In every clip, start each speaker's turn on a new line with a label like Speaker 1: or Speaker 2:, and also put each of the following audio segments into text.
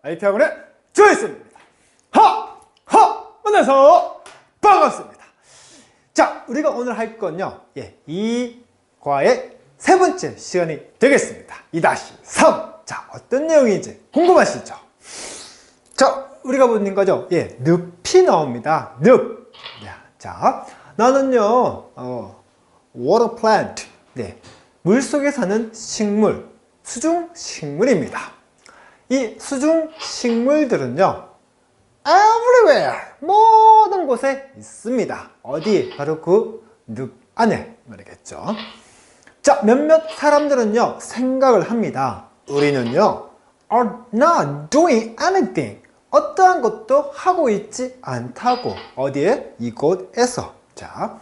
Speaker 1: IT 학원의 조이스입니다. 만나서 반갑습니다. 자, 우리가 오늘 할 건요, 이 과의 세 번째 시간이 되겠습니다. 2-3. 자, 어떤 내용인지 궁금하시죠? 자, 우리가 보는 거죠. 늪이 나옵니다. 늪. 자, 나는요, water plant. 물 속에 사는 식물, 수중 식물입니다. 이 수중 식물들은요, everywhere, 모든 곳에 있습니다. 어디? 바로 그 늪 안에 말이겠죠. 자, 몇몇 사람들은요, 생각을 합니다. 우리는요, are not doing anything. 어떠한 것도 하고 있지 않다고. 어디에? 이곳에서. 자,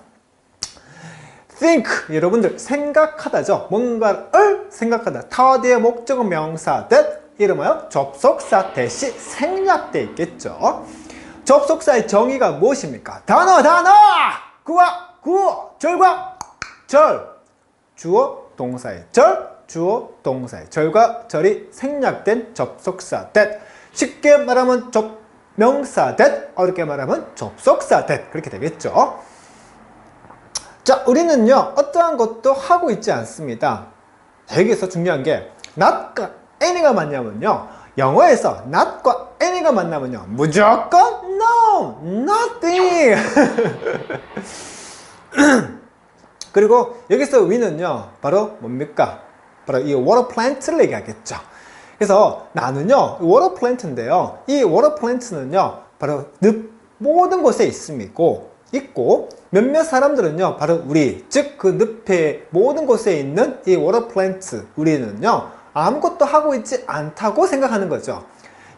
Speaker 1: think, 여러분들 생각하다죠. 뭔가를 생각하다. 타어디의 목적은 명사 that, 이름하여 접속사 대시 생략되어 있겠죠. 접속사의 정의가 무엇입니까? 단어 구와 구, 절과 절, 주어 동사의 절, 주어 동사의 절과 절이 생략된 접속사 that. 쉽게 말하면 명사 that, 어렵게 말하면 접속사 that, 그렇게 되겠죠. 자, 우리는요, 어떠한 것도 하고 있지 않습니다. 여기서 중요한 게 not과 any가 만나면요, 영어에서 not과 any가 만나면요, 무조건 no, nothing. 그리고 여기서 we는요, 바로 뭡니까? 바로 이 water plant를 얘기하겠죠. 그래서 나는요, water plant인데요, 이 water plant는요, 바로 늪 모든 곳에 있고 몇몇 사람들은요, 바로 우리, 즉 그 늪의 모든 곳에 있는 이 water plant, 우리는요, 아무것도 하고 있지 않다고 생각하는 거죠.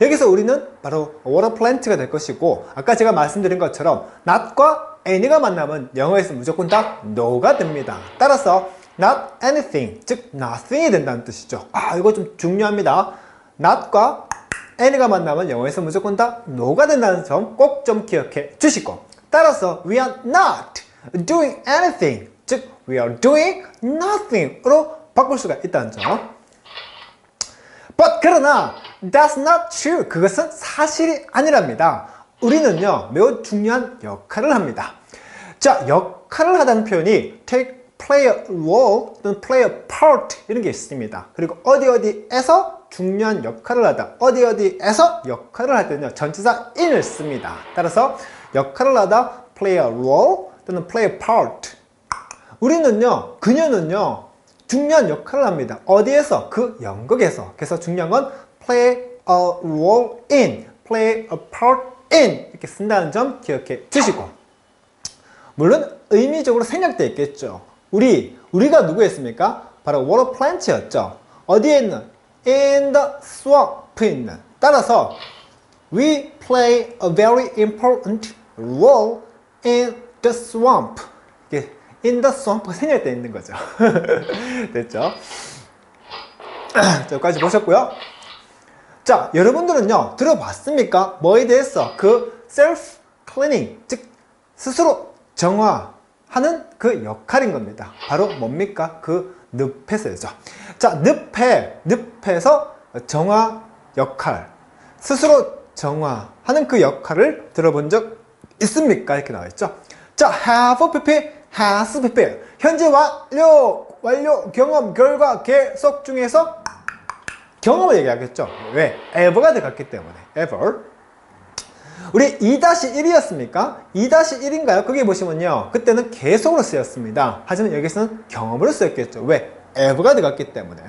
Speaker 1: 여기서 우리는 바로 water plant가 될 것이고, 아까 제가 말씀드린 것처럼 not과 any가 만나면 영어에서 무조건 다 no가 됩니다. 따라서 not anything, 즉 nothing이 된다는 뜻이죠. 이거 좀 중요합니다. not과 any가 만나면 영어에서 무조건 다 no가 된다는 점 꼭 좀 기억해 주시고, 따라서 we are not doing anything, 즉 we are doing nothing으로 바꿀 수가 있다는 점. But 그러나 that's not true. 그것은 사실이 아니랍니다. 우리는요, 매우 중요한 역할을 합니다. 자, 역할을 하다는 표현이 play a role 또는 play a part 이런 게 있습니다. 그리고 어디에서 중요한 역할을 하다, 어디에서 역할을 할 때는요, 전치사 in을 씁니다. 따라서 역할을 하다 play a role 또는 play a part. 우리는요, 그녀는요, 중요한 역할을 합니다. 어디에서? 그 연극에서. 그래서 중요한 건 play a role in, play a part in 이렇게 쓴다는 점 기억해 주시고, 물론 의미적으로 생략되어 있겠죠. 우리가 누구였습니까? 바로 water plant였죠. 어디에 있는? in the swamp에 있는. 따라서 we play a very important role in the swamp. in the swamp 생략되어 있는 거죠. 됐죠? 저까지 보셨고요. 자, 여러분들은요, 들어봤습니까? 뭐에 대해서? 그 self cleaning, 즉 스스로 정화하는 그 역할인 겁니다. 바로 뭡니까? 그 늪에서죠. 자, 늪에서 정화 역할, 스스로 정화하는 그 역할을 들어본 적 있습니까? 이렇게 나와 있죠. 자, have pp, has pp. 현재 완료, 경험, 결과, 계속 중에서 경험을 얘기하겠죠. 왜? ever가 들어갔기 때문에. ever. 우리 2-1이었습니까? 2-1인가요? 거기 보시면요, 그때는 계속으로 쓰였습니다. 하지만 여기서는 경험으로 쓰였겠죠. 왜? ever가 들어갔기 때문에.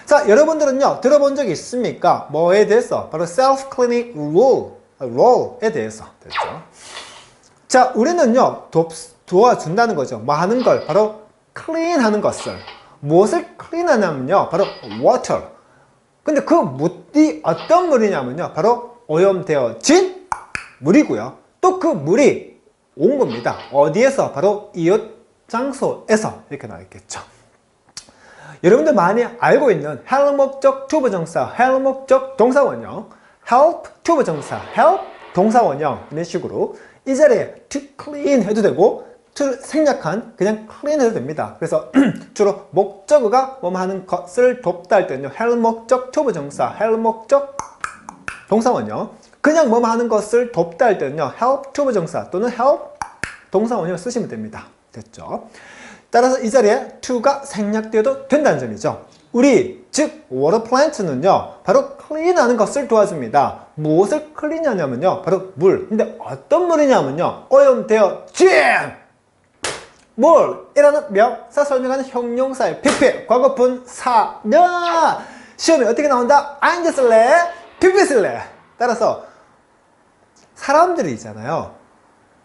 Speaker 1: 자, 여러분들은요, 들어본 적이 있습니까? 뭐에 대해서? 바로 self-cleaning role에 대해서. 됐죠? 자, 우리는요, 도와준다는 거죠. 뭐 하는 걸? 바로 clean 하는 것을. 무엇을 clean 하냐면요, 바로 water. 근데 그 물이 어떤 물이냐면요, 바로 오염되어진 물이고요. 또 그 물이 온 겁니다. 어디에서? 바로 이웃 장소에서. 이렇게 나와 있겠죠. 여러분들 많이 알고 있는 help 목적 투부정사, help 목적 동사원형, help 투부정사, help 동사원형, 이런 식으로 이 자리에 to clean 해도 되고 to 생략한 그냥 clean 해도 됩니다. 그래서 주로 목적어가 뭐 하는 것을 돕다 할 때는요, help 목적 투부정사, help 목적 동사원요. 그냥 뭐뭐 하는 것을 돕다 할 때는요. help to 부정사 또는 help 동사원을 쓰시면 됩니다. 됐죠? 따라서 이 자리에 to가 생략되어도 된다는 점이죠. 우리 즉 water plant는요. 바로 클린하는 것을 도와줍니다. 무엇을 클린하냐면요. 바로 물. 근데 어떤 물이냐면요. 오염되어 진 물이라는 명사 설명하는 형용사의 PP 과거 분사냐 시험에 어떻게 나온다? ing 쓸래? PP 쓸래? 따라서 사람들이 있잖아요.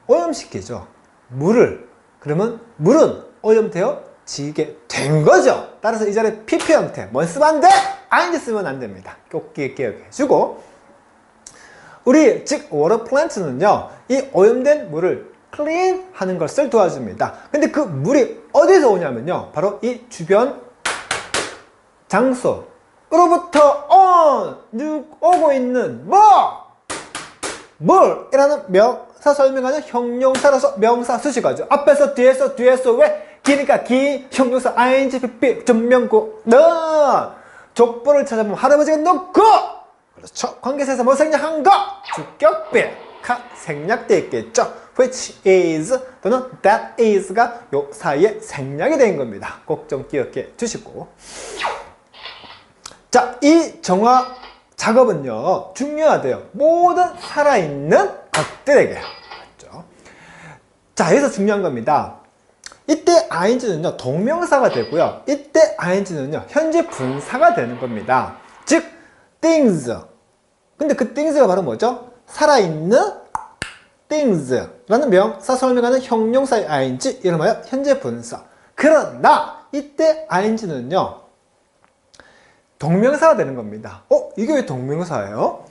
Speaker 1: 오염시키죠. 물을. 그러면 물은 오염되어 지게 된 거죠. 따라서 이 자리에 PP 형태 뭘 쓰면 안 돼? ing 쓰면 안 됩니다. 꼭 기억해 주고 우리 즉 water plant는요. 이 오염된 물을 클린 하는 것을 도와줍니다. 근데 그 물이 어디서 오냐면요. 바로 이 주변 장소로부터 오고 있는 물이라는 명사 설명하는 형용사로서 명사 수식어죠. 앞에서 뒤에서 왜 기니까 기 형용사 ing pp 전명구 너 족보를 찾아보면 할아버지가 넣고 그렇죠. 관계사에서 뭐 생략한 거 주격비 생략되어 있겠죠. which is 또는 that is가 요 사이에 생략이 된 겁니다. 꼭 좀 기억해 주시고 자, 이 정화 작업은요 중요하대요. 모든 살아있는 것들에게 맞죠? 자, 여기서 중요한 겁니다. 이때 ing는요 동명사가 되고요. 이때 ing는요 현재 분사가 되는 겁니다. 즉 things 근데 그 things가 바로 뭐죠? 살아있는 things라는 명사 설명하는 형용사의 ing 이름하여 현재 분사. 그러나 이때 ing는요 동명사가 되는 겁니다. 이게 왜 동명사예요?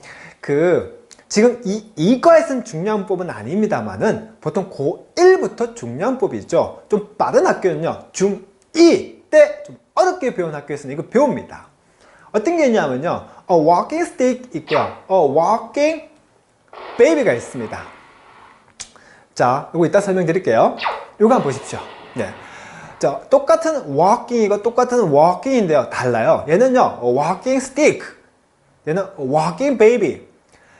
Speaker 1: 지금 이과에 쓴 중량법은 아닙니다만은 보통 고1부터 중량법이죠. 좀 빠른 학교는요 중2 때 좀 어렵게 배운 학교에서는 이거 배웁니다. 어떤 게 있냐면요 walking stick 있고요 walking baby가 있습니다. 자, 이거 이따 설명드릴게요. 이거 한번 보십시오. 네. 자, 똑같은 walking이고 똑같은 walking인데요. 달라요. 얘는요, walking stick. 얘는 walking baby.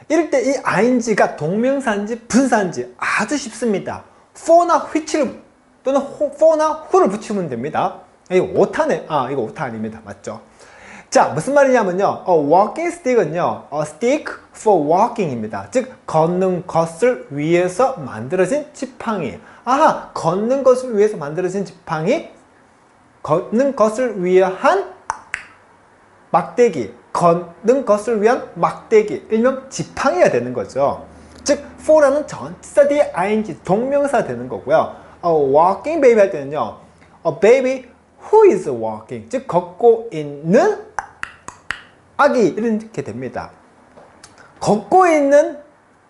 Speaker 1: 이럴 때 이 ing가 동명사인지 분사인지 아주 쉽습니다. for나 which를 또는 for나 who를 붙이면 됩니다. 이거 오타네. 이거 오타 아닙니다. 맞죠? 자, 무슨 말이냐면요. walking stick은요, stick for walking입니다. 즉, 걷는 것을 위해서 만들어진 지팡이. 걷는 것을 위해서 만들어진 지팡이, 걷는 것을 위한 막대기, 걷는 것을 위한 막대기, 일명 지팡이가 되는 거죠. 즉, for라는 전치사 뒤에 ing, 동명사 되는 거고요. walking baby 할 때는요, a baby who is walking, 즉, 걷고 있는 아기 이렇게 됩니다. 걷고 있는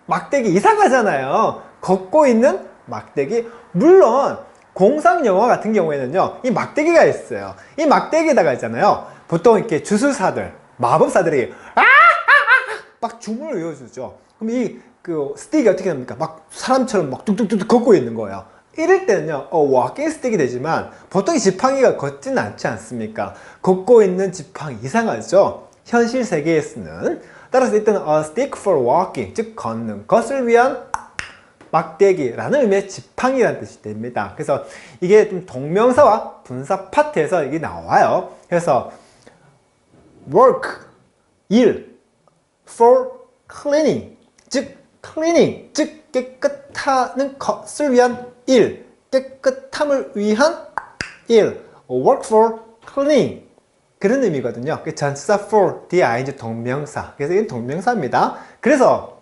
Speaker 1: 막대기 이상하잖아요. 걷고 있는 막대기. 물론 공상 영화 같은 경우에는요 이 막대기가 있어요. 이 막대기에다가 있잖아요 보통 이렇게 주술사들 마법사들이 막 주문을 외워주죠. 그럼 이 스틱이 어떻게 됩니까? 막 사람처럼 막 뚝뚝뚝 걷고 있는 거예요. 이럴 때는요 워킹 스틱이 되지만 보통 이 지팡이가 걷지는 않지 않습니까? 걷고 있는 지팡이 이상하죠. 현실 세계에 쓰는. 따라서 이때는 a stick for walking, 즉 걷는 것을 위한 막대기라는 의미의 지팡이라는 뜻이 됩니다. 그래서 이게 좀 동명사와 분사 파트에서 이게 나와요. 그래서 work, 일, for cleaning, 즉 cleaning, 즉 깨끗하는 것을 위한 일, 깨끗함을 위한 일, work for cleaning 그런 의미거든요. 전치사 for, 뒤에 ing 동명사. 그래서 이건 동명사입니다. 그래서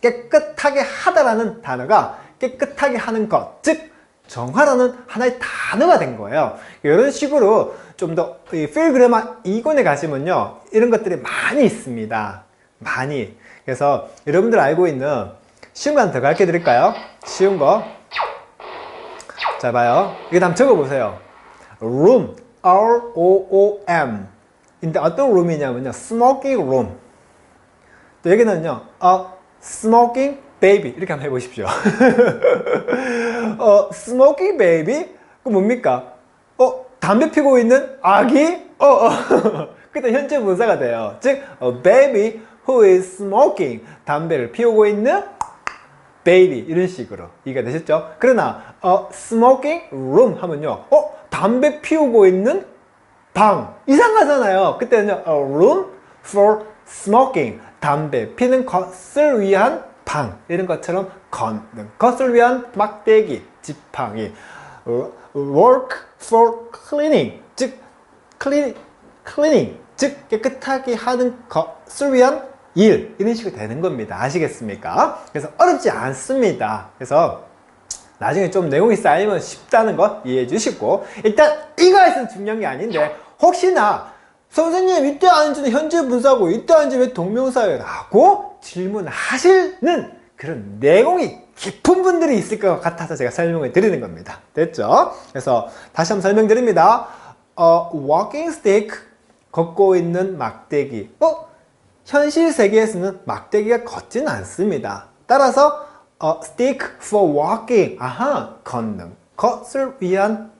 Speaker 1: 깨끗하게 하다라는 단어가 깨끗하게 하는 것, 즉 정화라는 하나의 단어가 된 거예요. 이런 식으로 좀 더 필그래마 2권에 가시면요 이런 것들이 많이 있습니다. 많이. 그래서 여러분들 알고 있는 쉬운 거 하나 더 가르쳐 드릴까요? 쉬운 거. 자, 봐요. 이거 한번 적어보세요. room, R-O-O-M. 근데 어떤 룸이냐면요 smoking room. 또 여기는요 smoking baby 이렇게 한번 해보십시오. smoking baby? 그 뭡니까? 담배 피고 있는 아기? 그때 현재 분사가 돼요. 즉, a baby who is smoking. 담배를 피우고 있는 baby. 이런 식으로 이해가 되셨죠? 그러나 smoking room 하면요, 담배 피우고 있는 방. 이상하잖아요. 그때는요, a room for smoking. 담배 피는 것을 위한 방. 이런 것처럼 걷는 것을 위한 막대기, 지팡이. work for cleaning. 즉, cleaning. 즉, 깨끗하게 하는 것을 위한 일. 이런 식으로 되는 겁니다. 아시겠습니까? 그래서 어렵지 않습니다. 그래서 나중에 좀 내용이 쌓이면 쉽다는 거 이해해 주시고, 일단 이거에서 중요한 게 아닌데, 혹시나 선생님 이때 아닌지는 현재 분사고 이때 아닌지 왜 동명사예요? 라고 질문하시는 그런 내용이 깊은 분들이 있을 것 같아서 제가 설명을 드리는 겁니다. 됐죠? 그래서 다시 한번 설명드립니다. walking stick, 걷고 있는 막대기. 현실 세계에서는 막대기가 걷지는 않습니다. 따라서 stick for walking, 걷는 것을 위한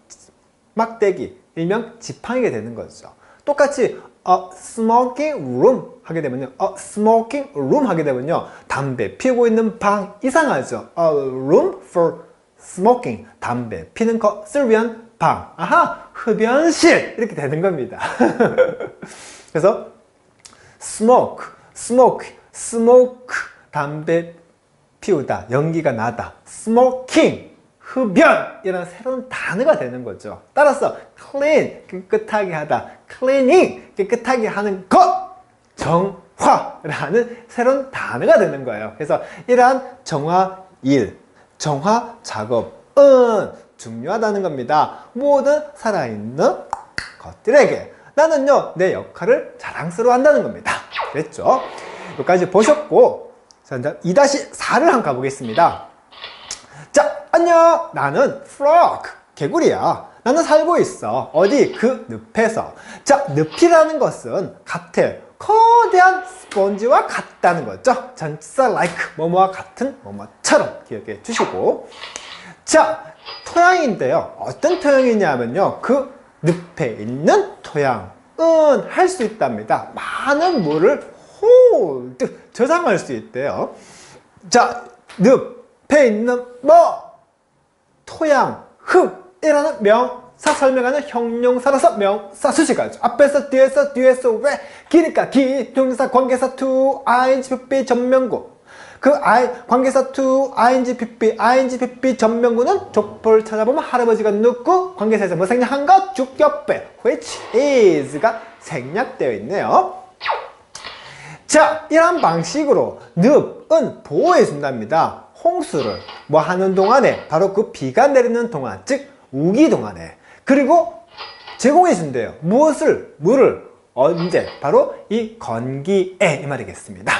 Speaker 1: 막대기, 일명 지팡이가 되는 거죠. 똑같이 smoking room 하게 되면요, smoking room 하게 되면요, 담배 피우고 있는 방. 이상하죠? room for smoking, 담배 피는 것을 위한 방. 흡연실. 이렇게 되는 겁니다. 그래서 smoke, 담배 피우다, 연기가 나다. smoking, 흡연, 이런 새로운 단어가 되는 거죠. 따라서 clean, 깨끗하게 하다, cleaning, 깨끗하게 하는 것, 정화라는 새로운 단어가 되는 거예요. 그래서 이러한 정화 일, 정화 작업은 중요하다는 겁니다. 모든 살아있는 것들에게. 나는요, 내 역할을 자랑스러워 한다는 겁니다. 됐죠? 여기까지 보셨고, 자, 2-4를 한번 가보겠습니다. 자, 안녕! 나는 frog, 개구리야. 나는 살고 있어. 어디? 그 늪에서. 자, 늪이라는 것은 같아. 거대한 스펀지와 같다는 거죠. 전치사 like, 뭐뭐와 같은, 뭐뭐처럼 기억해 주시고. 자, 토양인데요. 어떤 토양이냐면요, 그 늪에 있는 토양은 할 수 있답니다. 많은 물을 저장할 수 있대요. 자, 늪에 있는 토양, 흙이라는 명사 설명하는 형용사라서 명사 수식하죠. 앞에서 뒤에서 왜 기니까 기, 동사, 관계사 to, ing, pp, 전명구. 그 관계사 to, ing, pp, 전명구는 족보를 찾아보면 할아버지가 눕고 관계사에서 뭐 생략한 것? 죽 옆에 which is가 생략되어 있네요. 자, 이런 방식으로 늪은 보호해 준답니다. 홍수를 뭐 하는 동안에, 바로 그 비가 내리는 동안, 즉 우기 동안에. 그리고 제공해 준대요. 무엇을? 물을. 언제? 바로 이 건기에, 이 말이겠습니다.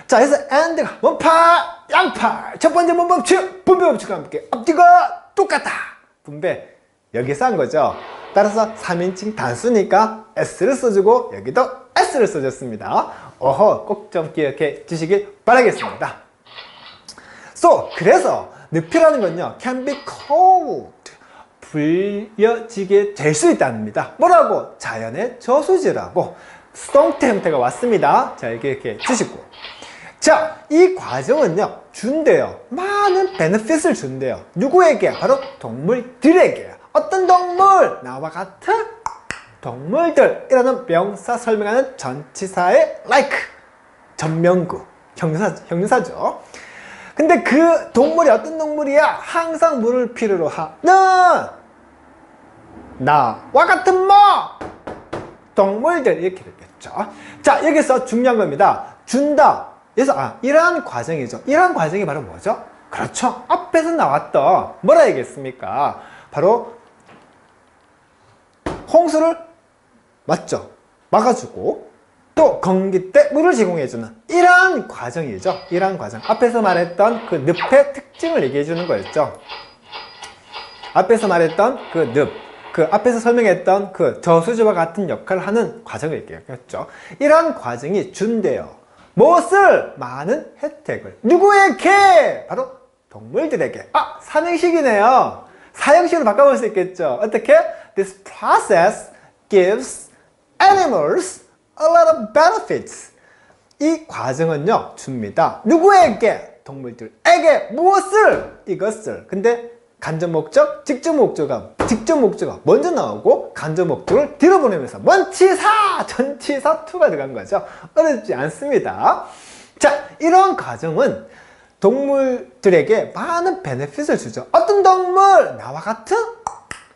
Speaker 1: 자, 그래서 and가 원파, 양파. 첫 번째 문법칙, 분배 법칙과 함께 앞뒤가 똑같다. 분배 여기서 한 거죠. 따라서 3인칭 단수니까 s를 써주고 여기도 s를 써줬습니다. 꼭 좀 기억해 주시길 바라겠습니다. 그래서 늪이라는 건요, can be cold, 불려지게 될 수 있답니다. 뭐라고? 자연의 저수지라고. 수동태 형태가 왔습니다. 자, 이렇게 주시고. 자, 이 과정은요, 준대요. 많은 베네핏을 준대요. 누구에게? 바로 동물들에게. 어떤 동물? 나와 같은 동물들이라는 명사 설명하는 전치사의 like, 전명구, 형용사죠. 근데 그 동물이 어떤 동물이야? 항상 물을 필요로 하는 나와 같은 동물들, 이렇게 되겠죠. 자, 여기서 중요한 겁니다. 준다. 그래서 이러한 과정이죠. 이러한 과정이 바로 뭐죠? 그렇죠. 앞에서 나왔던 뭐라 얘기했습니까? 바로 홍수를 막아주고 또 건기 때 물을 제공해주는 이러한 과정이죠. 이러한 과정. 앞에서 말했던 그 늪의 특징을 얘기해주는 거였죠. 앞에서 말했던 그 늪, 그 앞에서 설명했던 그 저수지와 같은 역할을 하는 과정을 얘기했죠. 이러한 과정이 준대요. 무엇을? 많은 혜택을. 누구에게? 바로 동물들에게. 삼행식이네요. 사형식으로 바꿔볼 수 있겠죠. 어떻게? This process gives animals a lot of benefits. 이 과정은요 줍니다. 누구에게? 동물들에게. 무엇을? 이것을. 근데 간접 목적, 직접 목적어 먼저 나오고 간접 목적을 뒤로 보내면서 원치사, 전치사 투가 들어간 거죠. 어렵지 않습니다. 자, 이런 과정은 동물들에게 많은 베네핏을 주죠. 어떤 동물? 나와 같은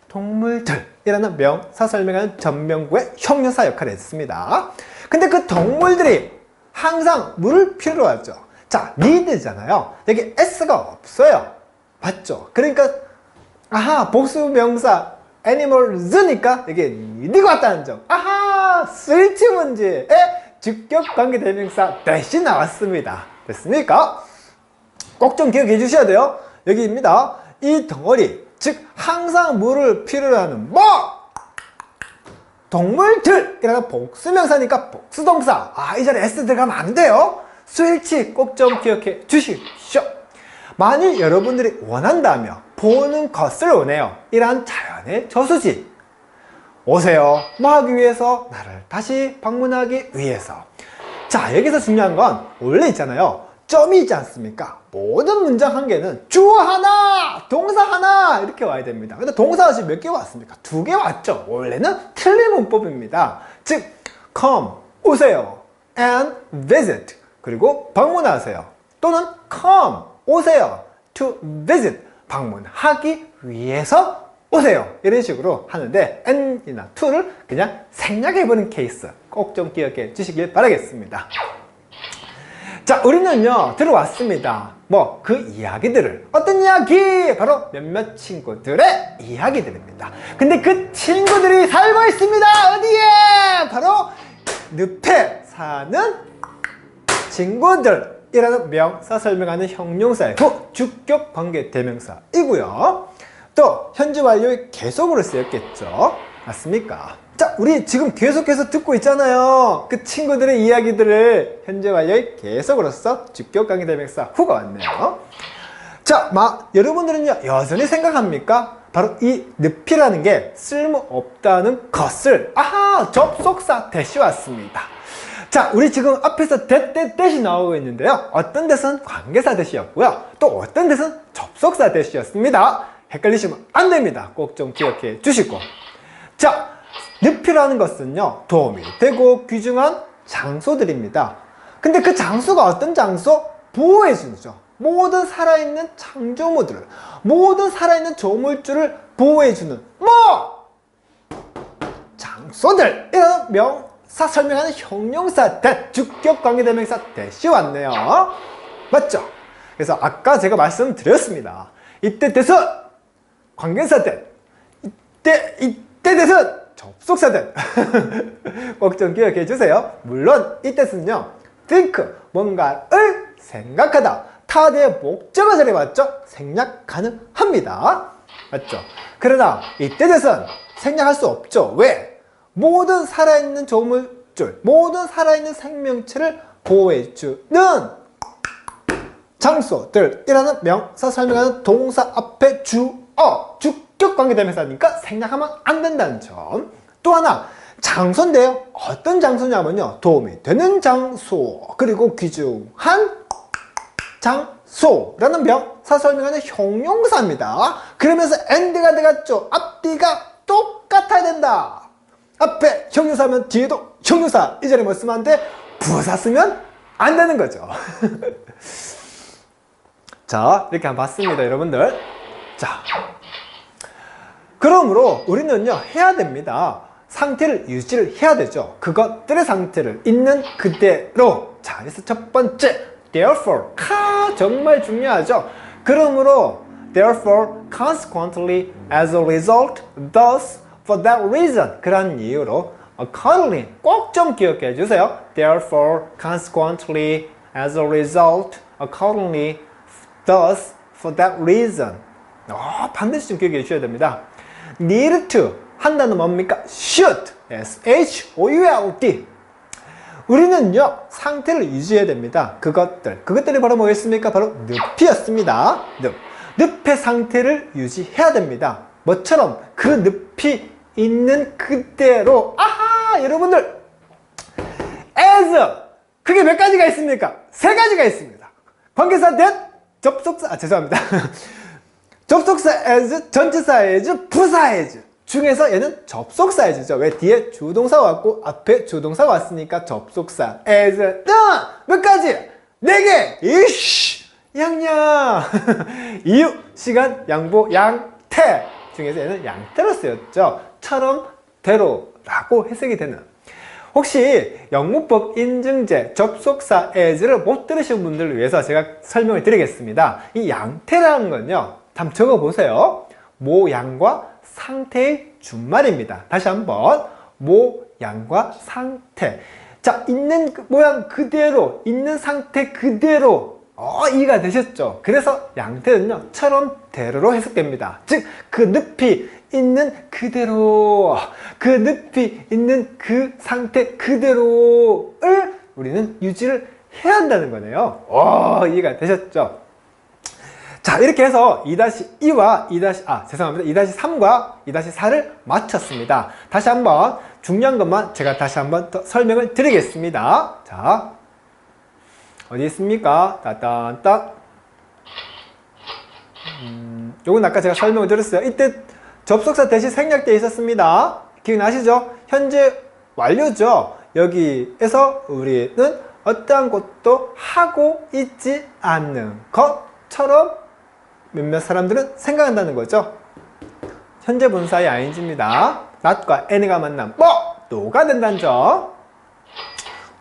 Speaker 1: 동물들이라는 명사 설명하는 전명구의 형용사 역할을 했습니다. 근데 그 동물들이 항상 물을 필요로 하죠. 자, need잖아요. 여기 s가 없어요. 맞죠? 그러니까 아하, 복수 명사 animals니까 이게 need가 왔다는 점. 아하, 스위치 문제에 직격 관계 대명사 대시 나왔습니다. 됐습니까? 꼭 좀 기억해 주셔야 돼요. 여기입니다. 이 덩어리, 즉 항상 물을 필요로 하는 뭐? 동물들이라는 복수명사니까 복수동사. 아, 이 자리에 S 들어가면 안 돼요. 스위치 꼭 좀 기억해 주십시오. 만일 여러분들이 원한다면 보는 것을 원해요. 이러한 자연의 저수지. 오세요. 뭐 하기 위해서? 나를 다시 방문하기 위해서. 자, 여기서 중요한 건 원래 있잖아요. 점이 있지 않습니까? 모든 문장 한 개는 주어 하나, 동사 하나 이렇게 와야 됩니다. 근데 동사가 지금 몇 개 왔습니까? 2개 왔죠. 원래는 틀린 문법입니다. 즉, come, 오세요. and visit, 그리고 방문하세요. 또는 come, 오세요. to visit, 방문하기 위해서 오세요. 이런 식으로 하는데 and이나 to를 그냥 생략해버린 케이스 꼭 좀 기억해 주시길 바라겠습니다. 자, 우리는요 들어왔습니다. 뭐 그 이야기들을, 어떤 이야기? 바로 몇몇 친구들의 이야기들입니다. 근데 그 친구들이 살고 있습니다. 어디에? 바로 늪에 사는 친구들이라는 명사 설명하는 형용사의 주격 관계 대명사이고요. 또 현재 완료의 계속으로 쓰였겠죠. 맞습니까? 자, 우리 지금 계속해서 듣고 있잖아요. 그 친구들의 이야기들을 현재 완료의 계속으로서 주격 관계 대명사 후가 왔네요. 자, 여러분들은요 여전히 생각합니까? 바로 이 늪이라는 게 쓸모없다는 것을. 아하, 접속사 대시 왔습니다. 자, 우리 지금 앞에서 대시 나오고 있는데요. 어떤 데서는 관계사 대시였고요. 또 어떤 데서는 접속사 대시였습니다. 헷갈리시면 안 됩니다. 꼭 좀 기억해 주시고. 자, 늪이라는 것은요 도움이 되고 귀중한 장소들입니다. 근데 그 장소가 어떤 장소? 보호해주죠. 모든 살아있는 창조물들을, 모든 살아있는 조물주를 보호해주는 뭐? 장소들. 이런 명사 설명하는 형용사 주격 관계 대명사 대시 왔네요. 맞죠? 그래서 아까 제가 말씀드렸습니다. 이때 대선 관계사 대, 이때 대선 접속사 대. 꼭 좀 기억해 주세요. 물론 이 뜻은요 think, 뭔가를 생각하다, 타대의 목적어 자리에 맞죠? 생략 가능합니다. 맞죠? 그러나 이때 대선 생략할 수 없죠. 왜? 모든 살아있는 조물줄, 모든 살아있는 생명체를 보호해주는 장소들이라는 명사 설명하는 동사 앞에 주어, 주격 관계 대명사니까 생략하면 안 된다는 점. 또 하나, 장소인데요. 어떤 장소냐면요 도움이 되는 장소, 그리고 귀중한 장소라는 명사 설명하는 형용사입니다. 그러면서 and가 들어갔죠. 앞뒤가 똑같아야 된다. 앞에 형용사면 뒤에도 형용사. 이 자리에 뭐 쓰면 안 돼? 부사 쓰면 안 되는 거죠. 자, 이렇게 한번 봤습니다, 여러분들. 자, 그러므로 우리는요 해야 됩니다. 상태를 유지를 해야 되죠. 그것들의 상태를 있는 그대로. 자, 그래서 첫 번째 therefore, 정말 중요하죠. 그러므로 therefore, consequently, as a result, thus, for that reason, 그런 이유로 accordingly, 꼭 좀 기억해 주세요. therefore, consequently, as a result, accordingly, thus, for that reason. 반드시 좀 기억해 주셔야 됩니다. need to, 한다는 뭡니까? should, should. 우리는요 상태를 유지해야 됩니다. 그것들이 바로 뭐였습니까? 바로 늪이었습니다. 늪의 상태를 유지해야 됩니다. 뭐처럼? 그 늪이 있는 그대로. 아하, 여러분들, as 그게 몇 가지가 있습니까? 세 가지가 있습니다. 관계사 that, 접속사, 죄송합니다. 접속사 as, 전치사 as, 부사 as 중에서 얘는 접속사 as죠. 왜? 뒤에 주동사가 왔고 앞에 주동사가 왔으니까 접속사 as 몇 가지? 4개! 이씨! 양양! 이유, 시간, 양보, 양태 중에서 얘는 양태로 쓰였죠. 처럼, 대로 라고 해석이 되는. 혹시 영문법 인증제 접속사 as를 못 들으신 분들을 위해서 제가 설명을 드리겠습니다. 이 양태라는 건요, 한번 적어보세요. 모양과 상태의 준말입니다. 다시 한번 모양과 상태. 자, 있는 모양 그대로, 있는 상태 그대로 이해가 되셨죠? 그래서 양태는요, 처럼 대로로 해석됩니다. 즉, 그 늪이 있는 그대로, 그 늪이 있는 그 상태 그대로를 우리는 유지를 해야 한다는 거네요. 이해가 되셨죠? 자, 이렇게 해서 2-2와 2-3과 2-4를 마쳤습니다. 다시 한번 중요한 것만 제가 다시 한번 더 설명을 드리겠습니다. 자, 어디 있습니까? 따딴따. 요건 아까 제가 설명을 드렸어요. 이때 접속사 대신 생략되어 있었습니다. 기억나시죠? 현재 완료죠. 여기에서 우리는 어떠한 것도 하고 있지 않는 것처럼 몇몇 사람들은 생각한다는 거죠. 현재 분사의 ing입니다. not과 any가 만나면 또가 된다는 점.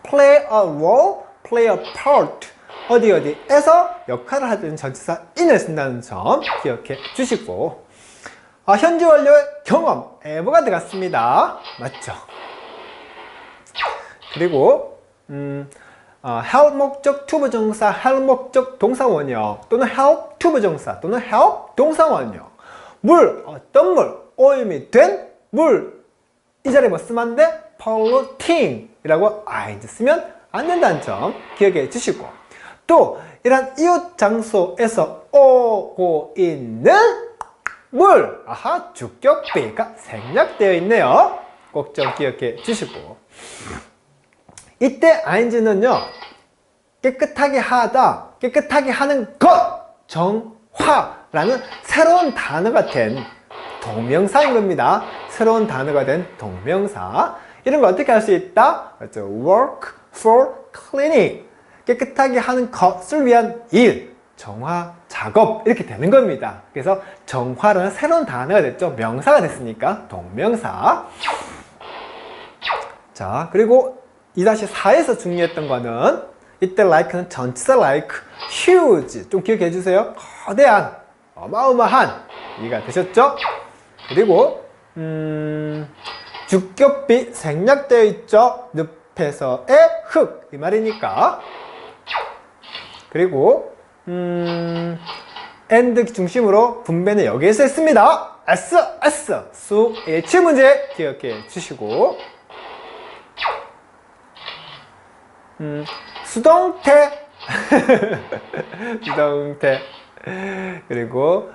Speaker 1: play a role, play a part. 어디에서 역할을 하든 전치사 in을 쓴다는 점 기억해 주시고, 현재 완료의 경험, ever가 들어갔습니다. 맞죠? 그리고 help 목적 to 부정사, help 목적 동사 원형 또는 help to 부정사 또는 help 동사 원형. 물, 어떤 물, 오염이 된 물. 이 자리에 뭐 쓰면 안 돼? polluting 이라고 ing 쓰면 안 된다는 점 기억해 주시고, 또 이런 이웃 장소에서 오고 있는 물, 주격비가 생략되어 있네요. 꼭 좀 기억해 주시고, 이때 ing는요, 깨끗하게 하다, 깨끗하게 하는 것, 정화라는 새로운 단어가 된 동명사인 겁니다. 새로운 단어가 된 동명사. 이런 거 어떻게 할 수 있다? 그렇죠. work for cleaning. 깨끗하게 하는 것을 위한 일, 정화 작업, 이렇게 되는 겁니다. 그래서 정화라는 새로운 단어가 됐죠. 명사가 됐으니까 동명사. 자, 그리고 2-4에서 중요했던 거는 이때 like는 전치사 like, huge. 좀 기억해 주세요. 거대한, 어마어마한. 이해가 되셨죠? 그리고 주격비 생략되어 있죠. 늪에서의 흙, 이 말이니까. 그리고 and 중심으로 분배는 여기에서 했습니다. S, 수, 일치 문제 기억해 주시고, 수동태 수동태. 그리고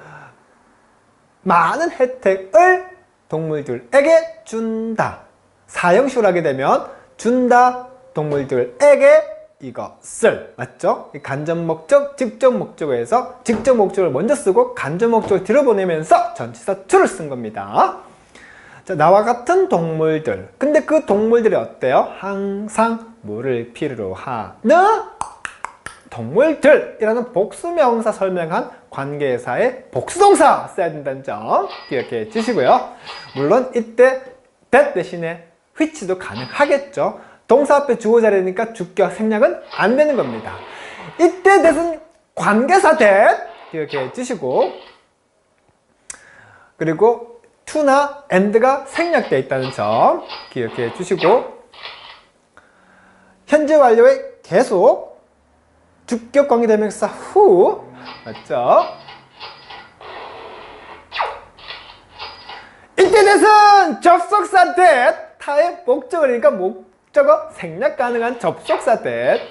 Speaker 1: 많은 혜택을 동물들에게 준다. 사형식으로 하게 되면 준다, 동물들에게 이것을. 맞죠? 간접 목적, 직접 목적에서 직접 목적을 먼저 쓰고 간접 목적을 들어보내면서 전치사 to를 쓴 겁니다. 자, 나와 같은 동물들. 근데 그 동물들이 어때요? 항상 뭐를 필요로 하는 동물들이라는 복수명사 설명한 관계사의 복수동사 써야 된다는 점 기억해 주시고요. 물론 이때 that 대신에 which도 가능하겠죠. 동사 앞에 주어 자리니까 주격 생략은 안 되는 겁니다. 이때 that은 관계사 that 기억해 주시고, 그리고 to나 and가 생략되어 있다는 점 기억해 주시고, 현재 완료의 계속, 주격 관계대명사 who, 맞죠? 이때 that은 접속사 that, 타의 목적어니까 목적어 생략 가능한 접속사 that.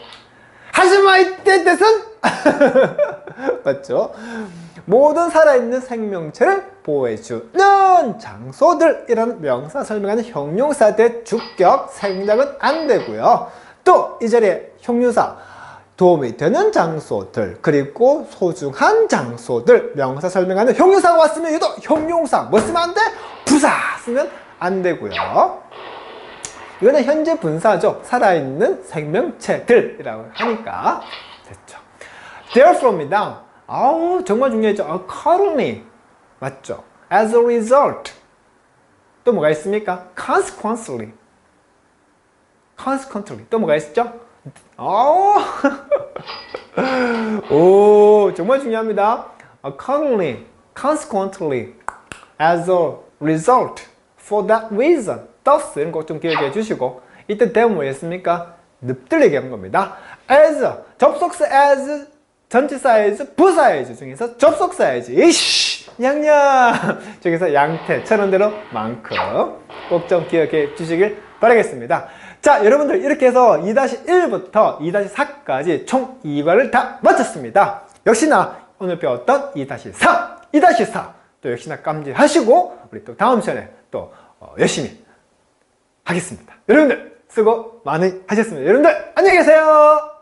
Speaker 1: 하지만 이때 that은 맞죠? 모든 살아있는 생명체를 보호해주는 장소들이라는 명사 설명하는 형용사 that 주격 생략은 안 되고요. 또 이 자리에 형용사 도움이 되는 장소들 그리고 소중한 장소들 명사 설명하는 형용사가 왔으면 얘도 형용사 뭐 쓰면 안 돼? 부사 쓰면 안 되고요. 이거는 현재 분사죠. 살아있는 생명체들이라고 하니까 됐죠. Therefrome입니다. 아우 정말 중요했죠. Accordingly 맞죠? As a result 또 뭐가 있습니까? Consequently 또 뭐가 있었죠? 오 정말 중요합니다. Accordingly, consequently, as a result, for that reason, thus 이런 거 좀 기억해 주시고 이때 대문 뭐였습니까? 늪들리게 한 겁니다. as 접속사 as 전치사 as 부사 as 중에서 접속사 as 이씨 양양 저기서 양태 천원대로 만큼 꼭 좀 기억해 주시길 바라겠습니다. 자 여러분들 이렇게 해서 2-1부터 2-4까지 총 2과를 다 마쳤습니다. 역시나 오늘 배웠던 2-3, 2-4 또 역시나 깜지하시고 우리 또 다음 시간에 또 열심히 하겠습니다. 여러분들 수고 많이 하셨습니다. 여러분들 안녕히 계세요.